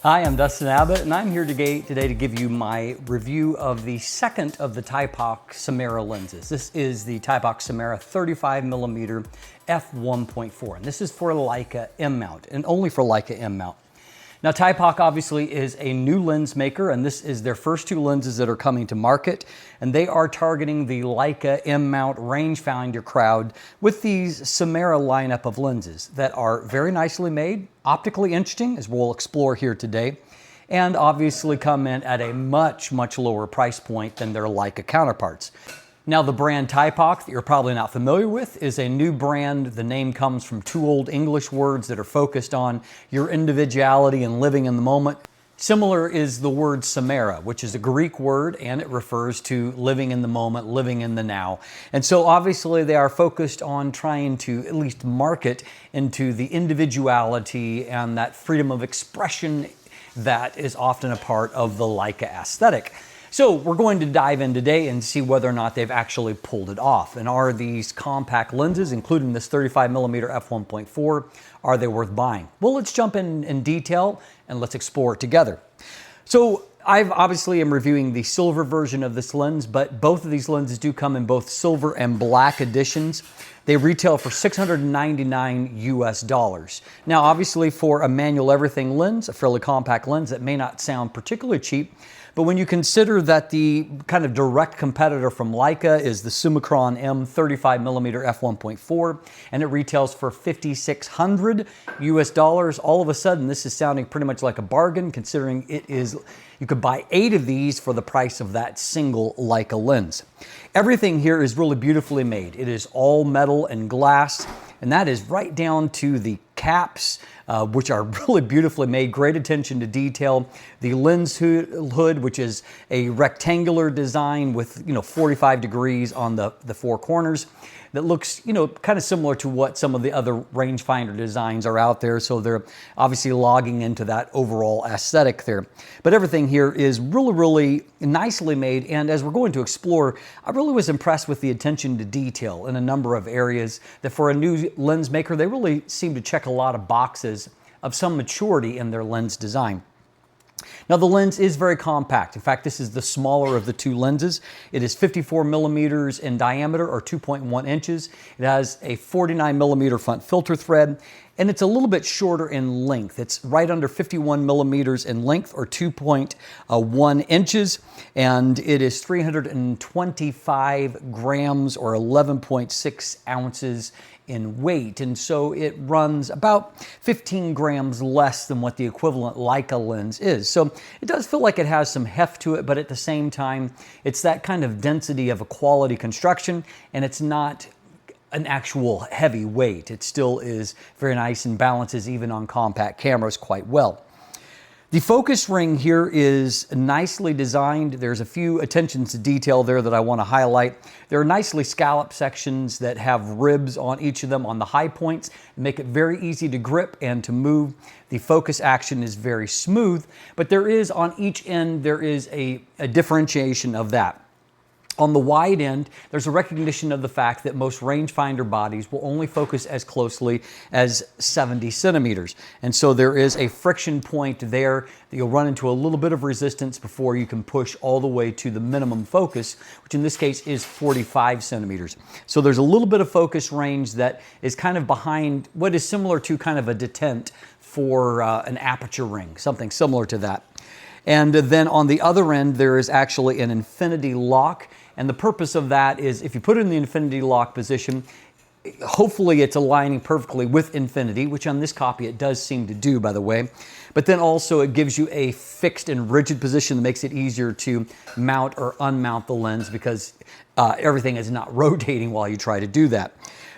Hi, I'm Dustin Abbott, and I'm here today to give you my review of the second of the Thypoch Simera lenses. This is the Thypoch Simera 35mm F1.4, and this is for Leica M mount, and only for Leica M mount. Now, Thypoch obviously is a new lens maker, and this is their first two lenses that are coming to market, and they are targeting the Leica M mount rangefinder crowd with these Simera lineup of lenses that are very nicely made, optically interesting, as we'll explore here today, and obviously come in at a much lower price point than their Leica counterparts. Now, the brand Thypoch, that you're probably not familiar with, is a new brand. The name comes from two old English words that are focused on your individuality and living in the moment. Similar is the word Simera, which is a Greek word, and it refers to living in the moment, living in the now. And so obviously they are focused on trying to at least market into the individuality and that freedom of expression that is often a part of the Leica aesthetic. So we're going to dive in today and see whether or not they've actually pulled it off. And are these compact lenses, including this 35mm f1.4, are they worth buying? Well, let's jump in detail and let's explore it together. So I obviously am reviewing the silver version of this lens, but both of these lenses do come in both silver and black editions. They retail for $699 US. Now, obviously for a manual everything lens, a fairly compact lens, that may not sound particularly cheap, but when you consider that the kind of direct competitor from Leica is the Summilux-M 35mm f1.4, and it retails for $5,600 US, all of a sudden this is sounding pretty much like a bargain, considering it is, you could buy 8 of these for the price of that single Leica lens. Everything here is really beautifully made. It is all metal and glass, and that is right down to the caps, which are really beautifully made. Great attention to detail. The lens hood, which is a rectangular design with 45 degrees on the four corners, that looks kind of similar to what some of the other rangefinder designs are out there. So they're obviously logging into that overall aesthetic there. But everything here is really nicely made. And as we're going to explore, I really was impressed with the attention to detail in a number of areas that for a new lens maker, they really seem to check a lot of boxes of some maturity in their lens design. Now, the lens is very compact. In fact, this is the smaller of the two lenses. It is 54 millimeters in diameter, or 2.1 inches. It has a 49 millimeter front filter thread, and it's a little bit shorter in length. It's right under 51 millimeters in length, or 2.1 inches, and it is 325 grams, or 11.6 ounces in weight, and so it runs about 15 grams less than what the equivalent Leica lens is. So it does feel like it has some heft to it, but at the same time, it's that kind of density of a quality construction, and it's not an actual heavy weight. It still is very nice and balances even on compact cameras quite well. The focus ring here is nicely designed. There's a few attentions to detail there that I want to highlight. There are nicely scalloped sections that have ribs on each of them on the high points, make it very easy to grip and to move. The focus action is very smooth, but there is on each end, there is a differentiation of that. On the wide end, there's a recognition of the fact that most rangefinder bodies will only focus as closely as 70 centimeters. And so there is a friction point there that you'll run into a little bit of resistance before you can push all the way to the minimum focus, which in this case is 45 centimeters. So there's a little bit of focus range that is kind of behind what is similar to kind of a detent for an aperture ring, something similar to that. And then on the other end, there is actually an infinity lock. And the purpose of that is if you put it in the infinity lock position, hopefully it's aligning perfectly with infinity, which on this copy it does seem to do, by the way. But then also it gives you a fixed and rigid position that makes it easier to mount or unmount the lens because everything is not rotating while you try to do that.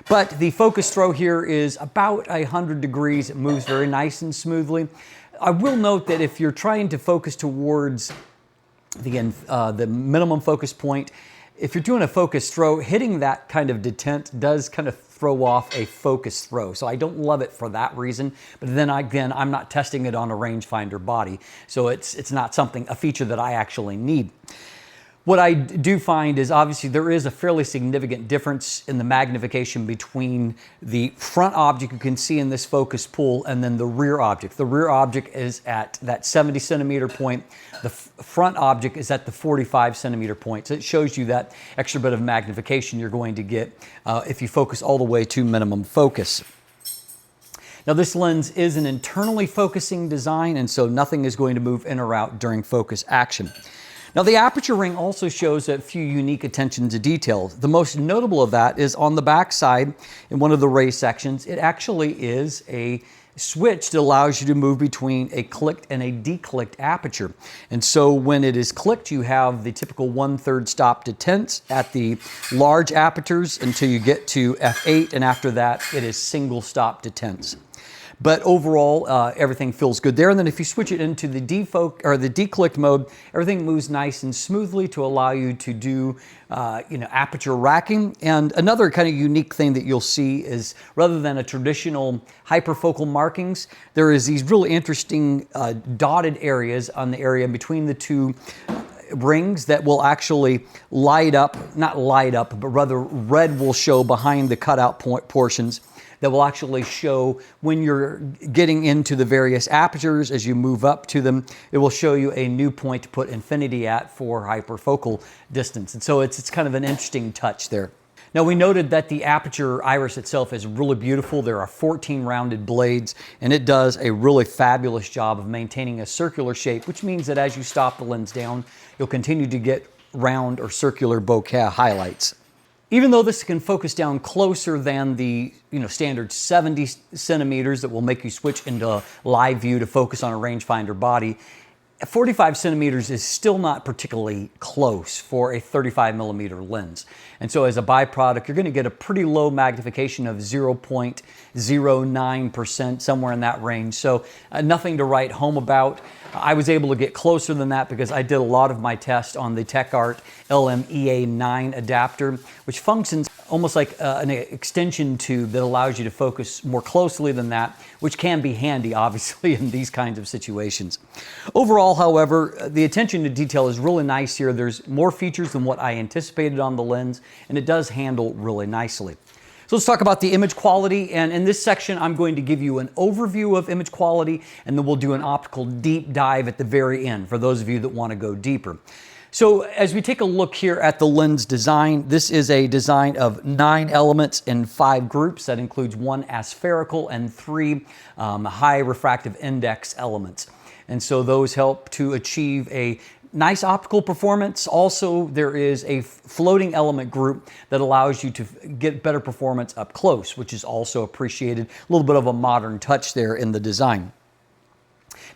But the focus throw here is about 100 degrees. It moves very nice and smoothly. I will note that if you're trying to focus towards the minimum focus point, if you're doing a focus throw, hitting that kind of detent does kind of throw off a focus throw. So I don't love it for that reason. But then again, I'm not testing it on a rangefinder body. So it's not a feature that I actually need. What I do find is obviously there is a fairly significant difference in the magnification between the front object you can see in this focus pull and then the rear object. The rear object is at that 70 centimeter point. The front object is at the 45 centimeter point. So it shows you that extra bit of magnification you're going to get if you focus all the way to minimum focus. Now this lens is an internally focusing design, and so nothing is going to move in or out during focus action. Now the aperture ring also shows a few unique attention to detail. The most notable of that is on the back side in one of the ray sections. It actually is a switch that allows you to move between a clicked and a declicked aperture. And so when it is clicked, you have the typical 1/3 stop detents at the large apertures until you get to f8, and after that it is single stop detents. But overall, everything feels good there. And then if you switch it into the declicked mode, everything moves nice and smoothly to allow you to do aperture racking. And another kind of unique thing that you'll see is rather than a traditional hyperfocal markings, there is these really interesting dotted areas on the area between the two rings that will actually light up, not light up, but rather red will show behind the cutout portions that will actually show when you're getting into the various apertures. As you move up to them, it will show you a new point to put infinity at for hyperfocal distance. And so it's kind of an interesting touch there. Now we noted that the aperture iris itself is really beautiful. There are 14 rounded blades, and it does a really fabulous job of maintaining a circular shape, which means that as you stop the lens down, you'll continue to get round or circular bokeh highlights. Even though this can focus down closer than the standard 70 centimeters that will make you switch into live view to focus on a rangefinder body, 45 centimeters is still not particularly close for a 35mm lens. And so as a byproduct, you're going to get a pretty low magnification of 0.09%, somewhere in that range. So nothing to write home about. I was able to get closer than that because I did a lot of my tests on the Techart LMEA9 adapter, which functions almost like an extension tube that allows you to focus more closely than that, which can be handy, obviously, in these kinds of situations. Overall, however, the attention to detail is really nice here. There's more features than what I anticipated on the lens, and it does handle really nicely. So let's talk about the image quality, and in this section I'm going to give you an overview of image quality, and then we'll do an optical deep dive at the very end for those of you that want to go deeper. So as we take a look here at the lens design, this is a design of 9 elements in 5 groups. That includes 1 aspherical and 3 high refractive index elements. And so those help to achieve a nice optical performance. Also, there is a floating element group that allows you to get better performance up close, which is also appreciated. A little bit of a modern touch there in the design.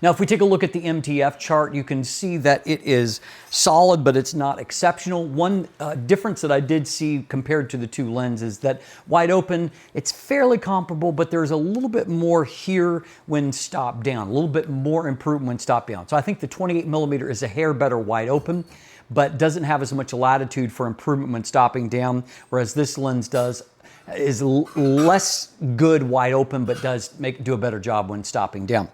Now, if we take a look at the MTF chart, you can see that it is solid, but it's not exceptional. One difference that I did see compared to the two lenses that wide open, it's fairly comparable, but there's a little bit more here when stopped down, a little bit more improvement when stopped down. So I think the 28mm is a hair better wide open, but doesn't have as much latitude for improvement when stopping down, whereas this lens is less good wide open, but does do a better job when stopping down.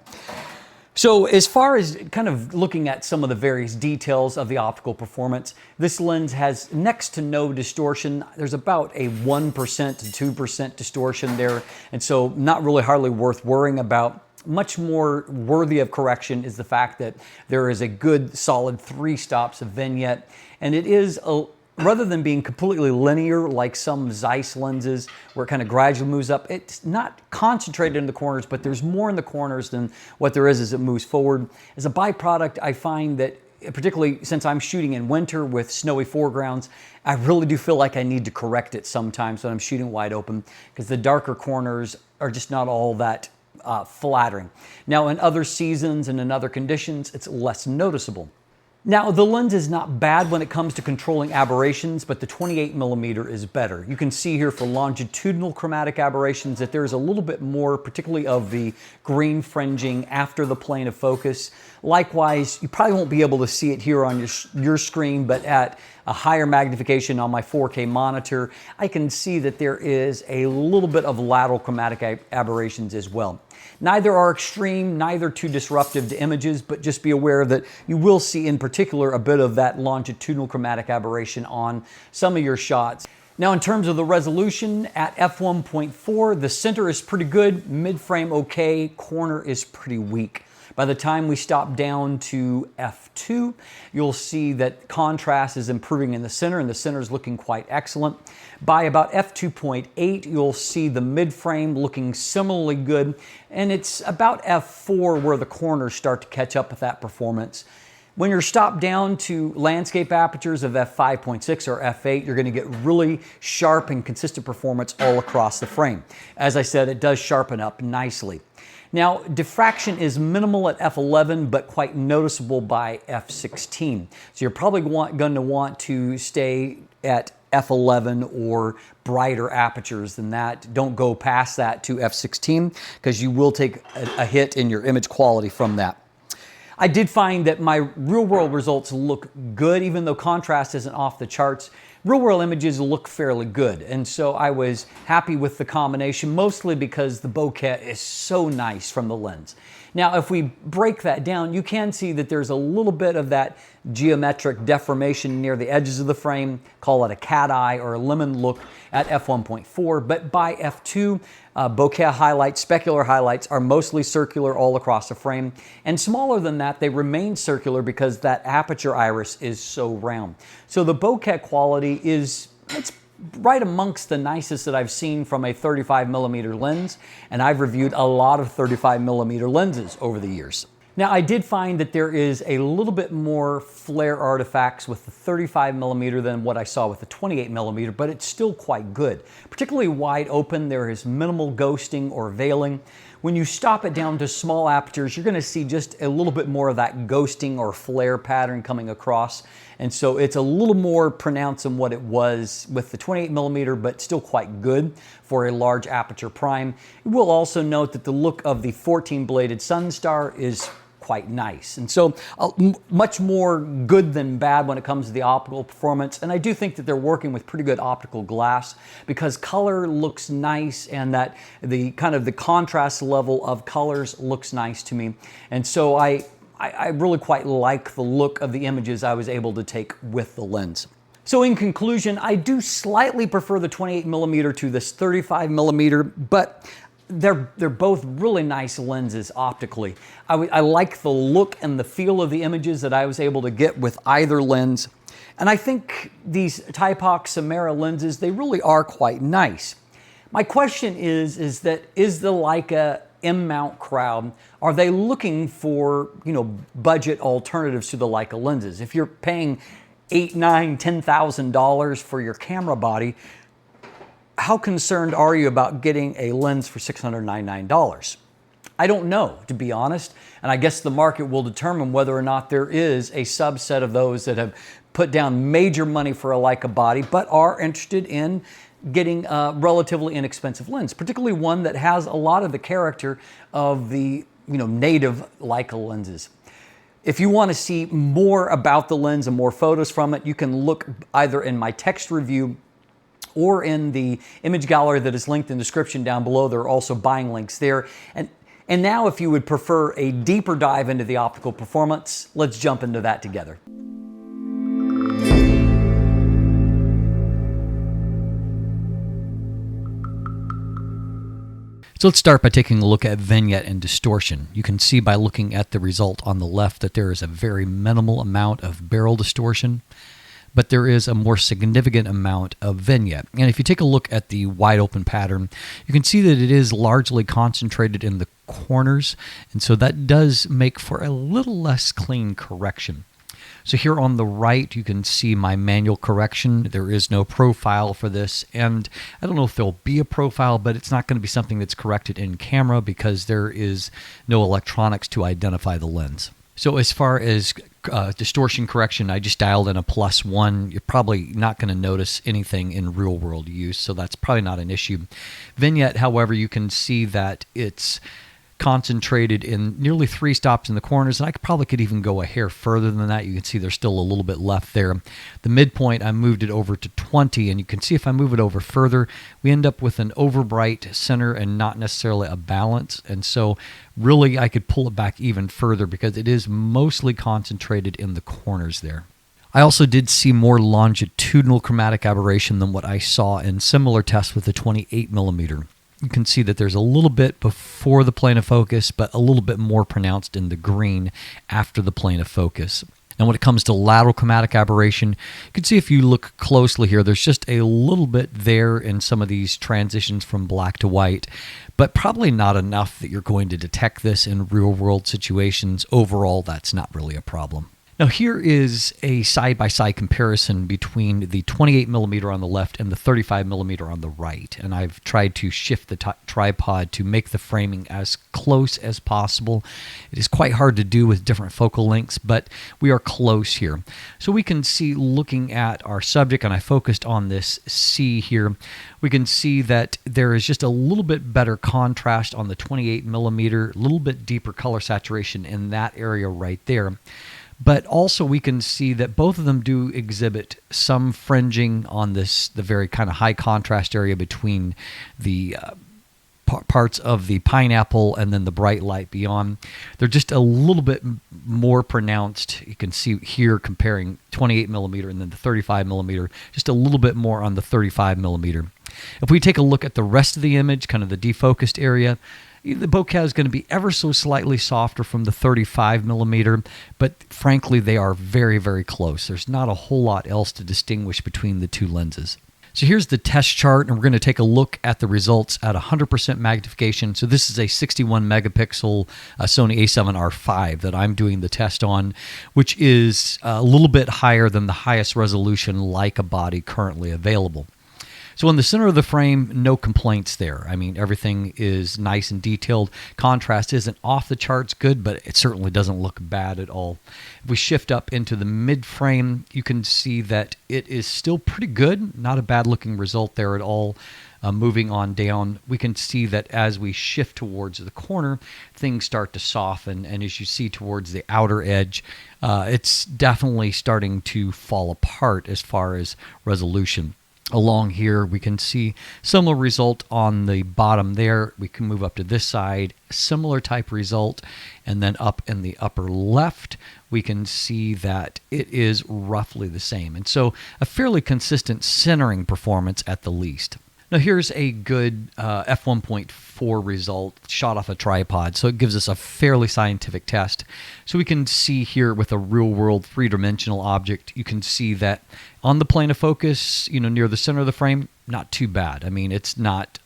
So as far as kind of looking at some of the various details of the optical performance, this lens has next to no distortion. There's about a 1% to 2% distortion there, and so not really hardly worth worrying about. Much more worthy of correction is the fact that there is a good solid 3 stops of vignette, and it is rather than being completely linear like some Zeiss lenses where it kind of gradually moves up, it's not concentrated in the corners, but there's more in the corners than what there is as it moves forward. As a byproduct, I find that, particularly since I'm shooting in winter with snowy foregrounds, I really do feel like I need to correct it sometimes when I'm shooting wide open, because the darker corners are just not all that flattering. Now, in other seasons and in other conditions, it's less noticeable. Now, the lens is not bad when it comes to controlling aberrations, but the 28mm is better. You can see here for longitudinal chromatic aberrations that there's a little bit more, particularly of the green fringing after the plane of focus. Likewise, you probably won't be able to see it here on your screen, but at a higher magnification on my 4K monitor, I can see that there is a little bit of lateral chromatic aberrations as well. Neither are extreme, neither too disruptive to images, but just be aware that you will see in particular a bit of that longitudinal chromatic aberration on some of your shots. Now, in terms of the resolution at f1.4, the center is pretty good, mid-frame okay, corner is pretty weak. By the time we stop down to f2, you'll see that contrast is improving in the center, and the center is looking quite excellent. By about f2.8, you'll see the mid-frame looking similarly good, and it's about f4 where the corners start to catch up with that performance. When you're stopped down to landscape apertures of f5.6 or f8, you're going to get really sharp and consistent performance all across the frame. As I said, it does sharpen up nicely. Now, diffraction is minimal at f11, but quite noticeable by f16. So you're probably going to want to stay at f11 or brighter apertures than that. Don't go past that to f16 because you will take a hit in your image quality from that. I did find that my real-world results look good, even though contrast isn't off the charts. Real-world images look fairly good, and so I was happy with the combination, mostly because the bokeh is so nice from the lens. Now, if we break that down, you can see that there's a little bit of that geometric deformation near the edges of the frame. Call it a cat eye or a lemon look at f1.4, but by f2, bokeh highlights, specular highlights are mostly circular all across the frame, and smaller than that, they remain circular because that aperture iris is so round. So the bokeh quality it's right amongst the nicest that I've seen from a 35mm lens, and I've reviewed a lot of 35mm lenses over the years. Now, I did find that there is a little bit more flare artifacts with the 35mm than what I saw with the 28mm, but it's still quite good. Particularly wide open, there is minimal ghosting or veiling. When you stop it down to small apertures, you're going to see just a little bit more of that ghosting or flare pattern coming across. And so it's a little more pronounced than what it was with the 28mm, but still quite good for a large aperture prime. You will also note that the look of the 14-bladed Sunstar is quite nice. And so much more good than bad when it comes to the optical performance. And I do think that they're working with pretty good optical glass because color looks nice, and that the kind of the contrast level of colors looks nice to me. And so I really quite like the look of the images I was able to take with the lens. So in conclusion, I do slightly prefer the 28mm to this 35mm, but they're both really nice lenses optically. I like the look and the feel of the images that I was able to get with either lens. And I think these Thypoch Simera lenses, they really are quite nice. My question is the Leica M-mount crowd, are they looking for, budget alternatives to the Leica lenses? If you're paying $8,000, $9,000, $10,000 for your camera body, how concerned are you about getting a lens for $699? I don't know, to be honest, and I guess the market will determine whether or not there is a subset of those that have put down major money for a Leica body but are interested in getting a relatively inexpensive lens, particularly one that has a lot of the character of the native Leica lenses. If you want to see more about the lens and more photos from it, you can look either in my text review or in the image gallery that is linked in the description down below. There are also buying links there. And now, if you would prefer a deeper dive into the optical performance, let's jump into that together. So let's start by taking a look at vignette and distortion. You can see by looking at the result on the left that there is a very minimal amount of barrel distortion, but there is a more significant amount of vignette. And if you take a look at the wide open pattern, you can see that it is largely concentrated in the corners, and so that does make for a little less clean correction. So here on the right, you can see my manual correction. There is no profile for this, and I don't know if there'll be a profile, but it's not going to be something that's corrected in camera because there is no electronics to identify the lens. So as far as distortion correction, I just dialed in a +1. You're probably not going to notice anything in real world use, so that's probably not an issue. Vignette, however, you can see that it's concentrated in nearly 3 stops in the corners, and I probably could even go a hair further than that. You can see there's still a little bit left there. The midpoint, I moved it over to 20, and you can see if I move it over further, we end up with an overbright center and not necessarily a balance. And so really I could pull it back even further because it is mostly concentrated in the corners there. I also did see more longitudinal chromatic aberration than what I saw in similar tests with the 28mm. You can see that there's a little bit before the plane of focus, but a little bit more pronounced in the green after the plane of focus. And when it comes to lateral chromatic aberration, you can see if you look closely here, there's just a little bit there in some of these transitions from black to white, but probably not enough that you're going to detect this in real-world situations. Overall, that's not really a problem. Now here is a side-by-side comparison between the 28mm on the left and the 35mm on the right. And I've tried to shift the tripod to make the framing as close as possible. It is quite hard to do with different focal lengths, but we are close here. So we can see, looking at our subject, and I focused on this C here, we can see that there is just a little bit better contrast on the 28mm, a little bit deeper color saturation in that area right there. But also we can see that both of them do exhibit some fringing on the very kind of high contrast area between the parts of the pineapple and then the bright light beyond. They're just a little bit more pronounced. You can see here comparing 28mm and then the 35mm, just a little bit more on the 35mm. If we take a look at the rest of the image, kind of the defocused area, the bokeh is going to be ever so slightly softer from the 35mm, but frankly, they are very, very close. There's not a whole lot else to distinguish between the two lenses. So here's the test chart, and we're going to take a look at the results at 100% magnification. So this is a 61 megapixel Sony a7R5 that I'm doing the test on, which is a little bit higher than the highest resolution Leica body currently available. So in the center of the frame, no complaints there. I mean, everything is nice and detailed. Contrast isn't off the charts good, but it certainly doesn't look bad at all. If we shift up into the mid frame, you can see that it is still pretty good. Not a bad looking result there at all. Moving on down, we can see that as we shift towards the corner, things start to soften. And as you see towards the outer edge, it's definitely starting to fall apart as far as resolution. Along here, we can see similar result on the bottom there. We can move up to this side, similar type result, and then up in the upper left, we can see that it is roughly the same. And so a fairly consistent centering performance at the least. Now here's a good f1.4 result shot off a tripod, so it gives us a fairly scientific test. So we can see here with a real-world three-dimensional object, you can see that on the plane of focus, near the center of the frame, not too bad. I mean, it's not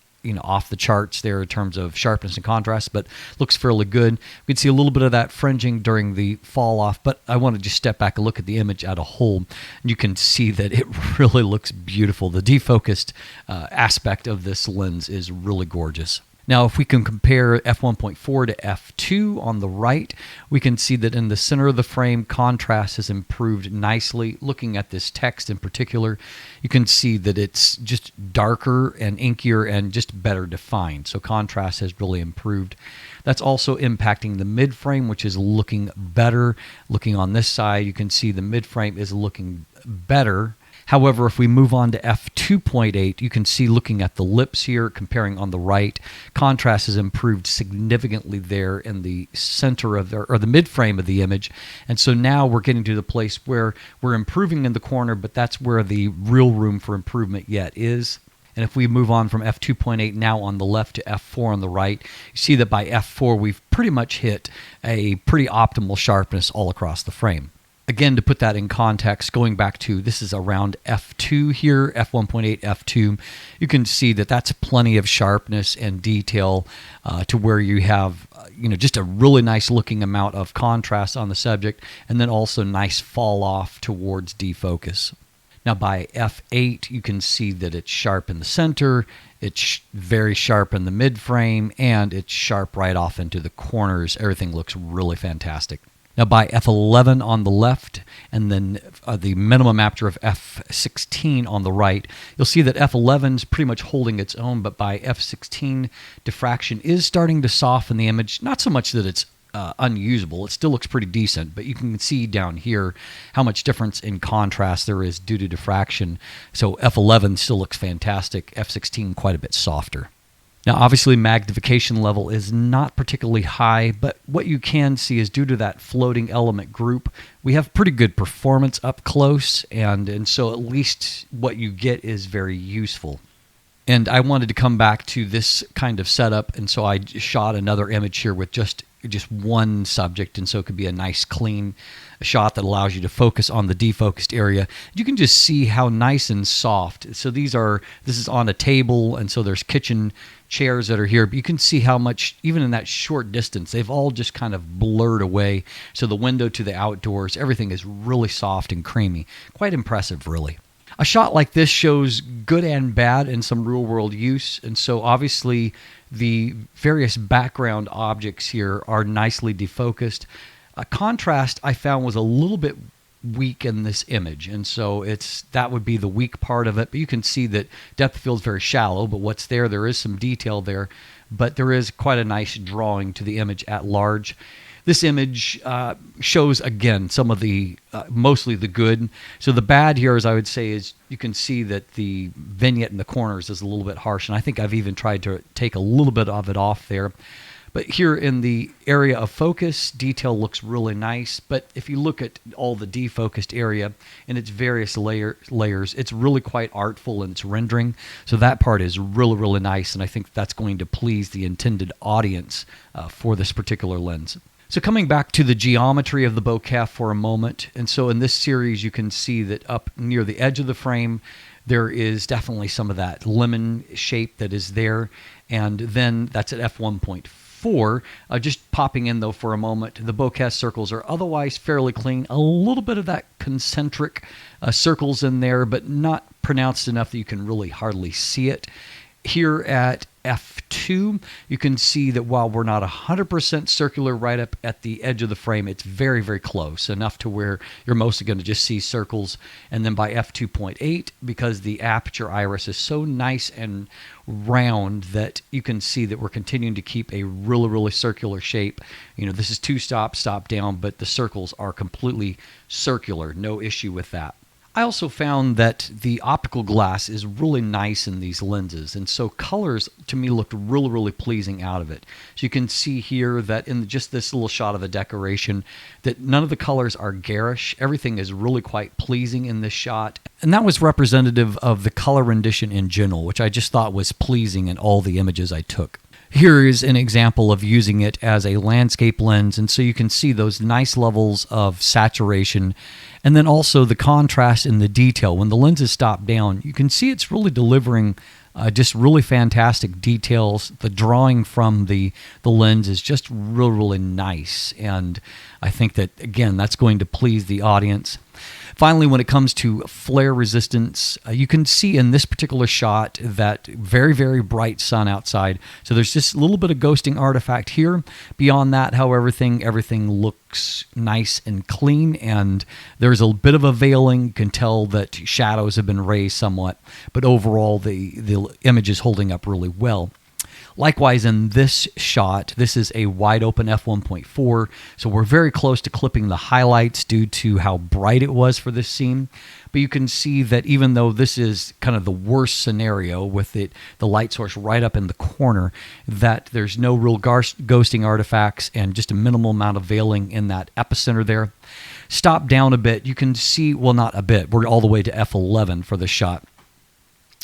off the charts there in terms of sharpness and contrast, but looks fairly good. We can see a little bit of that fringing during the fall off, but I want to just step back and look at the image as a whole. You can see that it really looks beautiful. The defocused aspect of this lens is really gorgeous. Now, if we can compare f1.4 to f2 on the right, we can see that in the center of the frame, contrast has improved nicely. Looking at this text in particular, you can see that it's just darker and inkier and just better defined. So contrast has really improved. That's also impacting the mid frame, which is looking better. Looking on this side, you can see the mid frame is looking better. However, if we move on to f2.8, you can see, looking at the lips here, comparing on the right, contrast has improved significantly there in the center of the mid frame of the image. And so now we're getting to the place where we're improving in the corner, but that's where the real room for improvement yet is. And if we move on from f2.8 now on the left to f4 on the right, you see that by f4 we've pretty much hit a pretty optimal sharpness all across the frame. Again, to put that in context, going back to, this is around f2 here, f1.8, f2, you can see that that's plenty of sharpness and detail to where you have, just a really nice looking amount of contrast on the subject, and then also nice fall off towards defocus. Now by f8, you can see that it's sharp in the center, it's very sharp in the mid frame, and it's sharp right off into the corners. Everything looks really fantastic. Now by f11 on the left and then the minimum aperture of f16 on the right, you'll see that f11 is pretty much holding its own, but by f16 diffraction is starting to soften the image. Not so much that it's unusable. It still looks pretty decent, but you can see down here how much difference in contrast there is due to diffraction. So f11 still looks fantastic, f16 quite a bit softer. Now obviously magnification level is not particularly high, but what you can see is due to that floating element group, we have pretty good performance up close, and so at least what you get is very useful. And I wanted to come back to this kind of setup, and so I shot another image here with just one subject, and so it could be a nice clean shot that allows you to focus on the defocused area. You can just see how nice and soft. So this is on a table, and so there's kitchen chairs that are here, but you can see how much, even in that short distance, they've all just kind of blurred away. So the window to the outdoors, everything is really soft and creamy. Quite impressive, really. A shot like this shows good and bad in some real-world use, and so obviously the various background objects here are nicely defocused. Contrast, I found, was a little bit weak in this image, and so that would be the weak part of it. But you can see that depth of field is very shallow, but what's there is some detail there, but there is quite a nice drawing to the image at large. This image shows, again, some of the, mostly the good. So the bad here, as I would say, is you can see that the vignette in the corners is a little bit harsh, and I think I've even tried to take a little bit of it off there. But here in the area of focus, detail looks really nice. But if you look at all the defocused area in its various layers, it's really quite artful in its rendering. So that part is really, really nice, and I think that's going to please the intended audience for this particular lens. So coming back to the geometry of the bokeh for a moment, and so in this series you can see that up near the edge of the frame there is definitely some of that lemon shape that is there, and then that's at f1.4. Just popping in though for a moment, the bokeh circles are otherwise fairly clean. A little bit of that concentric circles in there, but not pronounced enough that you can really hardly see it. Here at f2, you can see that while we're not 100% circular right up at the edge of the frame, it's very, very close, enough to where you're mostly going to just see circles. And then by f2.8, because the aperture iris is so nice and round that you can see that we're continuing to keep a really, really circular shape. You know, this is two stop down, but the circles are completely circular. No issue with that. I also found that the optical glass is really nice in these lenses, and so colors to me looked really, really pleasing out of it. So you can see here that in just this little shot of a decoration that none of the colors are garish. Everything is really quite pleasing in this shot, and that was representative of the color rendition in general, which I just thought was pleasing in all the images I took. Here is an example of using it as a landscape lens, and so you can see those nice levels of saturation, and then also the contrast in the detail. When the lens is stopped down, you can see it's really delivering just really fantastic details. The drawing from the lens is just really, really nice, and I think that, again, that's going to please the audience. Finally, when it comes to flare resistance, you can see in this particular shot that very, very bright sun outside. So there's just a little bit of ghosting artifact here. Beyond that, however, everything looks nice and clean, and there's a bit of a veiling. You can tell that shadows have been raised somewhat, but overall the image is holding up really well. Likewise, in this shot, this is a wide open f1.4, so we're very close to clipping the highlights due to how bright it was for this scene. But you can see that even though this is kind of the worst scenario with the light source right up in the corner, that there's no real ghosting artifacts and just a minimal amount of veiling in that epicenter there. Stop down a bit, you can see, well, not a bit, we're all the way to f11 for the shot.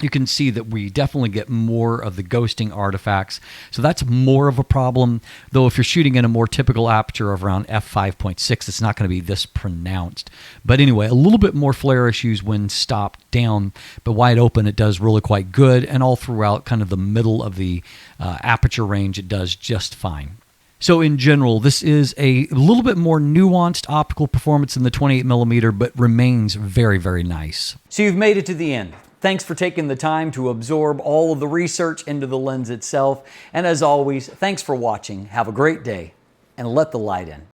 You can see that we definitely get more of the ghosting artifacts. So that's more of a problem, though if you're shooting in a more typical aperture of around f5.6, it's not going to be this pronounced. But anyway, a little bit more flare issues when stopped down, but wide open it does really quite good, and all throughout kind of the middle of the aperture range it does just fine. So in general, this is a little bit more nuanced optical performance than the 28mm, but remains very, very nice. So you've made it to the end. Thanks for taking the time to absorb all of the research into the lens itself. And as always, thanks for watching. Have a great day, and let the light in.